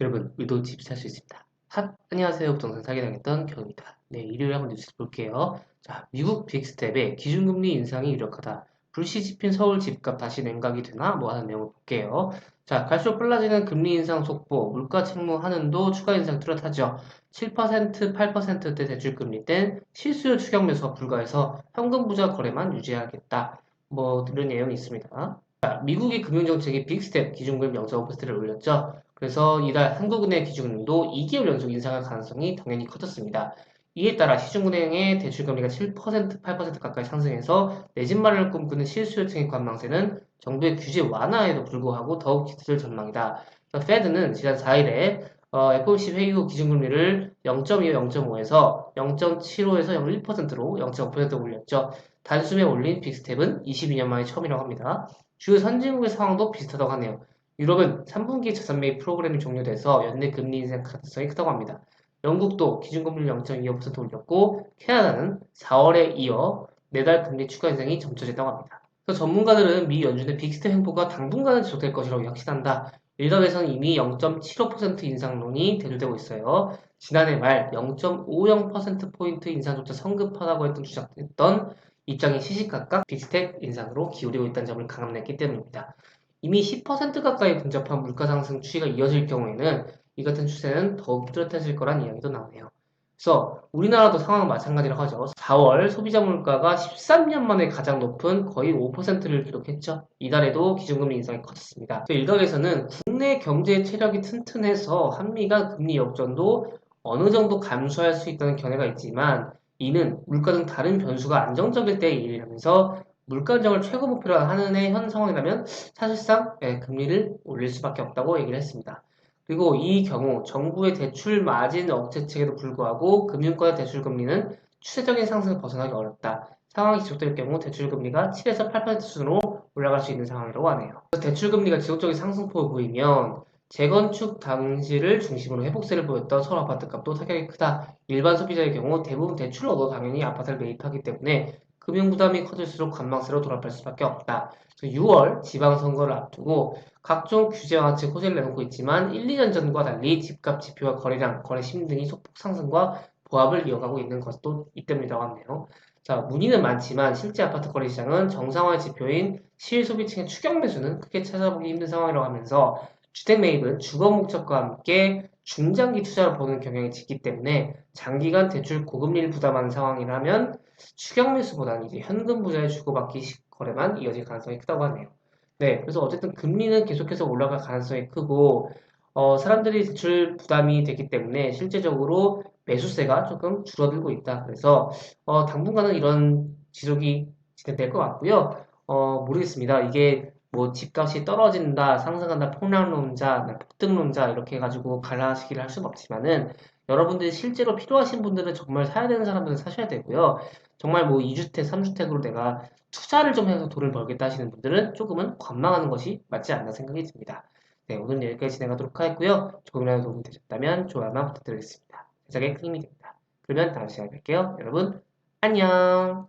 여러분, 의도 집이 살 수 있습니다. 안녕하세요. 부동산 사기당했던 경입니다. 네, 일요일에 한번 뉴스 볼게요. 자, 미국 빅스텝의 기준금리 인상이 유력하다. 불시 집힌 서울 집값 다시 냉각이 되나? 뭐 하는 내용을 볼게요. 자, 갈수록 빨라지는 금리 인상 속보, 물가 책무 한은도 추가 인상 뚜렷하죠. 7%, 8%대 대출금리 땐 실수요 추격 매수가 불가해서 현금 부자 거래만 유지하겠다. 뭐 이런 내용이 있습니다. 미국의 금융정책이 빅스텝 기준금리 0.5%를 올렸죠. 그래서 이달 한국은행 기준금리도 2개월 연속 인상할 가능성이 당연히 커졌습니다. 이에 따라 시중은행의 대출금리가 7%, 8% 가까이 상승해서 내 집 마련을 꿈꾸는 실수요층의 관망세는 정부의 규제 완화에도 불구하고 더욱 짙을 전망이다. 페드는 지난 4일에 FOMC 회의 후 기준금리를 0.25, 0.5에서 0.75에서 0.1%로 0.5% 올렸죠. 단숨에 올린 빅스텝은 22년 만에 처음이라고 합니다. 주요 선진국의 상황도 비슷하다고 하네요. 유럽은 3분기 자산 매입 프로그램이 종료돼서 연내 금리 인상 가능성이 크다고 합니다. 영국도 기준금리를 0.25% 올렸고 캐나다는 4월에 이어 매달 금리 추가 인상이 점쳐졌다고 합니다. 그래서 전문가들은 미 연준의 빅스텝 행보가 당분간은 지속될 것이라고 확신한다. 일각에서는 이미 0.75% 인상론이 대두되고 있어요. 지난해 말 0.50%포인트 인상조차 성급하다고 주장했던 입장이 시시각각 빅스텝 인상으로 기울이고 있다는 점을 강조했기 때문입니다. 이미 10% 가까이 근접한 물가 상승 추이가 이어질 경우에는 이 같은 추세는 더욱 뚜렷해질 거란 이야기도 나오네요. 그래서 우리나라도 상황은 마찬가지라고 하죠. 4월 소비자 물가가 13년 만에 가장 높은 거의 5%를 기록했죠. 이달에도 기준금리 인상이 커졌습니다. 일각에서는 국내 경제 체력이 튼튼해서 한미가 금리 역전도 어느 정도 감소할 수 있다는 견해가 있지만 이는 물가 등 다른 변수가 안정적일 때의 일이라면서 물가 안정을 최고 목표로 하는 현 상황이라면 사실상 금리를 올릴 수밖에 없다고 얘기를 했습니다. 그리고 이 경우 정부의 대출 마진 억제책에도 불구하고 금융권의 대출 금리는 추세적인 상승을 벗어나기 어렵다. 상황이 지속될 경우 대출 금리가 7에서 8% 수준으로 올라갈 수 있는 상황이라고 하네요. 대출 금리가 지속적인 상승폭을 보이면 재건축 당시를 중심으로 회복세를 보였던 서울 아파트 값도 타격이 크다. 일반 소비자의 경우 대부분 대출을 얻어 당연히 아파트를 매입하기 때문에 금융 부담이 커질수록 관망세로 돌아갈 수밖에 없다. 6월 지방선거를 앞두고 각종 규제 완화책 호재를 내놓고 있지만 1, 2년 전과 달리 집값 지표와 거래량, 거래 심리 등이 소폭 상승과 보합을 이어가고 있는 것도 이때문이라고 하네요. 자, 문의는 많지만 실제 아파트 거래 시장은 정상화의 지표인 실소비층의 추격 매수는 크게 찾아보기 힘든 상황이라고 하면서 주택 매입은 주거 목적과 함께 중장기 투자로 보는 경향이 짙기 때문에 장기간 대출 고금리를 부담하는 상황이라면 추격 매수보다는 이제 현금 부자의 주고받기 거래만 이어질 가능성이 크다고 하네요. 네, 그래서 어쨌든 금리는 계속해서 올라갈 가능성이 크고, 사람들이 대출 부담이 되기 때문에 실제적으로 매수세가 조금 줄어들고 있다. 그래서, 당분간은 이런 지속이 진행될 것 같고요. 모르겠습니다. 이게 뭐 집값이 떨어진다, 상승한다, 폭락론자, 폭등론자 이렇게 해가지고 갈라시기를 할 수는 없지만은 여러분들이 실제로 필요하신 분들은 정말 사야 되는 사람들은 사셔야 되고요. 정말 뭐 2주택, 3주택으로 내가 투자를 좀 해서 돈을 벌겠다 하시는 분들은 조금은 관망하는 것이 맞지 않나 생각이 듭니다. 네, 오늘 여기까지 진행하도록 하겠고요. 조금이라도 도움이 되셨다면 좋아요만 부탁드리겠습니다. 제작에 큰 힘이 됩니다. 그러면 다음 시간에 뵐게요. 여러분, 안녕!